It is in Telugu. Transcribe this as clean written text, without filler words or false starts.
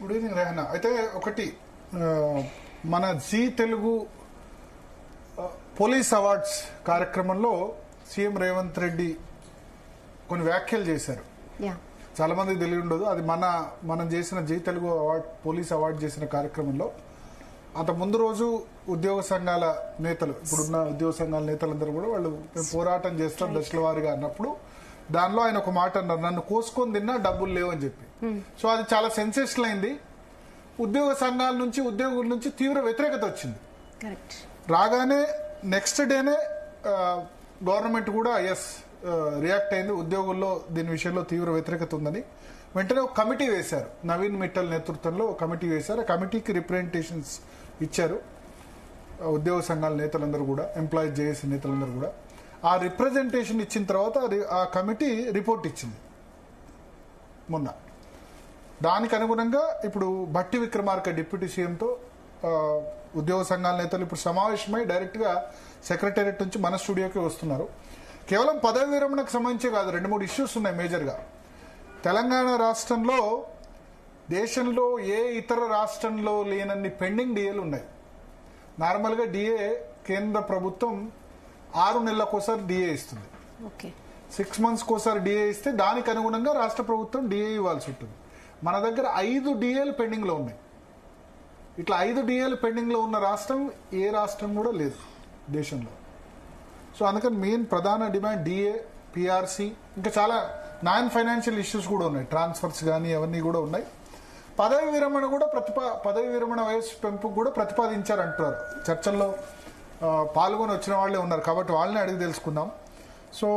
Good evening Rehana. అయితే ఒకటి మన జీ తెలుగు పోలీస్ అవార్డ్స్ కార్యక్రమంలో సీఎం రేవంత్ రెడ్డి కొన్ని వ్యాఖ్యలు చేశారు. చాలా మందికి తెలియ ఉండదు. అది మనం చేసిన Zee Telugu award police award చేసిన కార్యక్రమంలో అంత ముందు రోజు ఉద్యోగ సంఘాల నేతలు, ఇప్పుడున్న ఉద్యోగ సంఘాల నేతలందరూ కూడా వాళ్ళు పోరాటం చేస్తాం దశల వారీగా అన్నప్పుడు దానిలో ఆయన ఒక మాట అన్నారు, నన్ను కోసుకొని తిన్నా డబ్బులు లేవని చెప్పి. సో అది చాలా సెన్సేషనల్ అయింది. ఉద్యోగ సంఘాల నుంచి ఉద్యోగుల నుంచి తీవ్ర వ్యతిరేకత వచ్చింది. రాగానే నెక్స్ట్ డేనే గవర్నమెంట్ కూడా రియాక్ట్ అయింది. ఉద్యోగుల్లో దీని విషయంలో తీవ్ర వ్యతిరేకత ఉందని వెంటనే ఒక కమిటీ వేశారు. నవీన్ మిట్టల్ నేతృత్వంలో ఒక కమిటీ వేశారు. ఆ కమిటీకి రిప్రజెంటేషన్స్ ఇచ్చారు ఉద్యోగ సంఘాల నేతలందరూ కూడా, ఎంప్లాయీస్ జేఏసీ నేతలందరూ కూడా. ఆ రిప్రజెంటేషన్ ఇచ్చిన తర్వాత ఆ కమిటీ రిపోర్ట్ ఇచ్చింది మొన్న. దానికి అనుగుణంగా ఇప్పుడు భట్టి విక్రమార్క డిప్యూటీ సీఎంతో ఉద్యోగ సంఘాల నేతలు ఇప్పుడు సమావేశమై డైరెక్ట్ గా సెక్రటేరియట్ నుంచి మన స్టూడియోకి వస్తున్నారు. కేవలం పదవి విరమణకు సంబంధించి కాదు, 2-3 ఇష్యూస్ ఉన్నాయి మేజర్గా. తెలంగాణ రాష్ట్రంలో దేశంలో ఏ ఇతర రాష్ట్రంలో లేనన్ని పెండింగ్ డిఏలు ఉన్నాయి. నార్మల్గా డిఏ కేంద్ర ప్రభుత్వం 6 నెలలకోసారి డిఏ ఇస్తుంది. 6 months కోసారి డిఏ ఇస్తే దానికి అనుగుణంగా రాష్ట్ర ప్రభుత్వం డిఏ ఇవ్వాల్సి ఉంటుంది. మన దగ్గర 5 డిఏలు పెండింగ్ లో ఉన్నాయి. ఇట్లా 5 డిఏలు పెండింగ్ లో ఉన్న రాష్ట్రం ఏ రాష్ట్రం కూడా లేదు దేశంలో. సో అందుకని మెయిన్ ప్రధాన డిమాండ్ డిఏ, పిఆర్సీ, ఇంకా చాలా నాన్ ఫైనాన్షియల్ ఇష్యూస్ కూడా ఉన్నాయి. ట్రాన్స్ఫర్స్ కానీ అవన్నీ కూడా ఉన్నాయి. పదవి విరమణ కూడా పదవి విరమణ వయసు పెంపుకు కూడా ప్రతిపాదించారంటారు. చర్చల్లో పాల్గొని వచ్చిన వాళ్ళే ఉన్నారు కాబట్టి వాళ్ళని అడిగి తెలుసుకుందాం. సో